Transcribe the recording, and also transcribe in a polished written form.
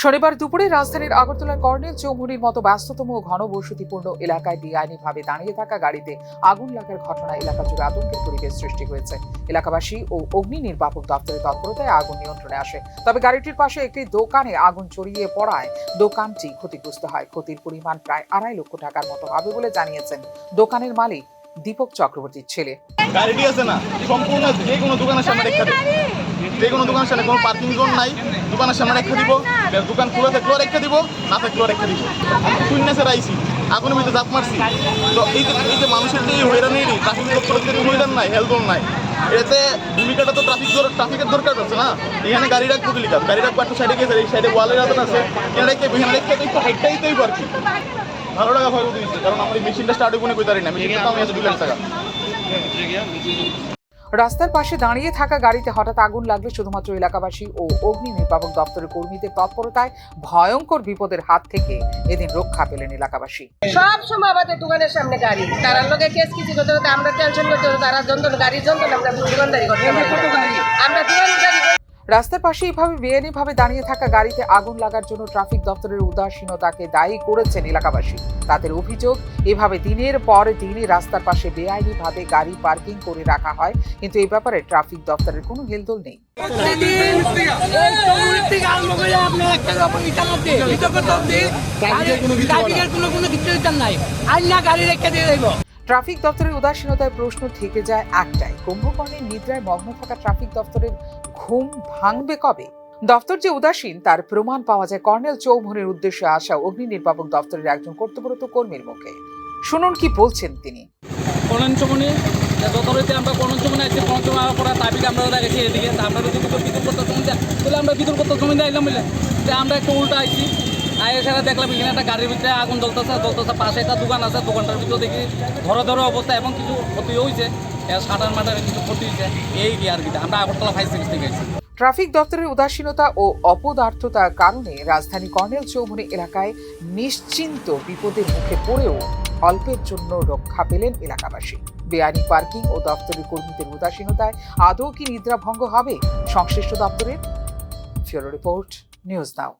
শনিবার দুপুরে রাজধানীর আগরতলার কর্নেল চৌমুহনীর মতো ব্যস্ততম ও ঘনবসতিপূর্ণ এলাকায় বেআইনিভাবে দাঁড়িয়ে থাকা গাড়িতে আগুন লাগার ঘটনা এলাকা জুড়ে আতঙ্কের পরিবেশ সৃষ্টি হয়েছে। এলাকাবাসী ও অগ্নি নির্বাপক দপ্তরের তৎপরতায় আগুন নিয়ন্ত্রণে আসে। তবে গাড়িটির পাশে একটি দোকানে আগুন ছড়িয়ে পড়ায় দোকানটি ক্ষতিগ্রস্ত হয়। ক্ষতির পরিমাণ প্রায় 2.5 লক্ষ টাকার মতো হবে বলে জানিয়েছেন দোকানের মালিক দীপক চক্রবর্তীর ছেলে। গাড়িটি আছে না সম্পূর্ণ যে কোনো দোকানের সামনে রেখে দেব, যে কোনো দোকানের সামনে কোনো পার্কিং জোন নাই, দোকানের সামনে রেখে দিব, দোকান খুলে থাকলেও রেখে দিব, না থাকলেও রেখে দিব। শূন্যে আইসি আগুনের ভিতরে জাপ মারছি। তো এই যে মানুষের যে হয়রানির ট্রাফিক দপ্তরের হয়রান নাই, হেলদোল নাই, এতে ভূমিকাটা তো ট্রাফিকের দরকার আছে না। এখানে গাড়ি রাখবো লিখা, গাড়ি রাখবো একটা সাইডে গেছে, এই সাইডে ওয়ালের হাতে আছে, এখানে রেখে একটু হাইটটাই তো আর কি ভালো টাকা ভয় দিচ্ছে। কারণ আমার এই মেশিনটা স্টার্ট করে কই পারি না, মেশিনটা তো আমি 2 লাখ টাকা। রাস্তার পাশে দাঁড়িয়ে থাকা গাড়িতে হঠাৎ আগুন লাগলে শুধুমাত্র এলাকাবাসী ও অগ্নি নির্বাপক দপ্তরের কর্মীদের তৎপরতায় ভয়ঙ্কর বিপদের হাত থেকে এদিন রক্ষা পেলেন এলাকাবাসী। সব সময় আমাদের দোকানের সামনে গাড়ি, তারা লোকে কেস কিছু করতে করতে আমরা টেনশন করতে করতে তারা গাড়ির যন্ত্রণা আমরা দোকানদারি করতে আমরা দোকানদারি। রাস্তার পাশে এইভাবে বেআইনিভাবে দাঁড়িয়ে থাকা গাড়িতে আগুন লাগার জন্য ট্রাফিক দপ্তরের উদাসীনতাকে দায়ী করেছেন এলাকাবাসী। তাদের অভিযোগ, এভাবে দিনের পর দিন রাস্তার পাশে বেআইনিভাবে গাড়ি পার্কিং করে রাখা হয়, কিন্তু এই ব্যাপারে ট্রাফিক দপ্তরের কোনো হেলদোল নেই। ট্রাফিক দপ্তরের উদাসীনতায় প্রশ্ন থেকে যায় একটাই, কুম্ভকর্ণের নিদ্রায় মগ্ন থাকা ট্রাফিক দপ্তরের ঘুম ভাঙবে কবে? দপ্তর যে উদাসীন তার প্রমাণ পাওয়া যায় কর্নেল চৌমুহনীর উদ্দেশ্যে আসা অগ্নি নির্বাপক দপ্তরের একজন কর্তব্যরত কর্মীর মুখে। শুনুন কি বলছেন তিনি। কর্নেল চৌমুহনী যথারীতি আমরা কর্নেল চৌমুহনী আসছি, কর্নেল চৌমুহনী পড়া তাবিক আমরা দেখেছি এদিকে, আমরা যদি বিদ্যুৎ করতে জমি দেয় তাহলে আমরা বিদ্যুৎ করতে জমি দিয়ে আইলাম বলে যে আমরা একটু উল্টা আইছি। এছাড়া দেখলাম এখানে একটা গাড়ির ভিতরে আগুন জ্বলতেছে, পাশে একটা দোকান আছে, দোকানটার ভিতরে দেখি ধরে অবস্থা এবং কিছু ক্ষতি হয়েছে, শাটার মাটার কিছু ক্ষতি হয়েছে, এই কি আর কি। আমরা আগরতলা 5-6 থেকে গেছি। ট্রাফিক দপ্তরের উদাসীনতা ও অপদার্থতার কারণে রাজধানী কর্নেল চৌমুহনী এলাকায় নিশ্চিন্ত বিপদের মুখে পড়েও অল্পের জন্য রক্ষা পেলেন এলাকাবাসী। বেআইনি পার্কিং ও দপ্তরের কর্মীদের উদাসীনতায় আদৌ কি নিদ্রাভঙ্গ হবে সংশ্লিষ্ট দপ্তরের? ফিউরো রিপোর্ট, নিউজ নাও।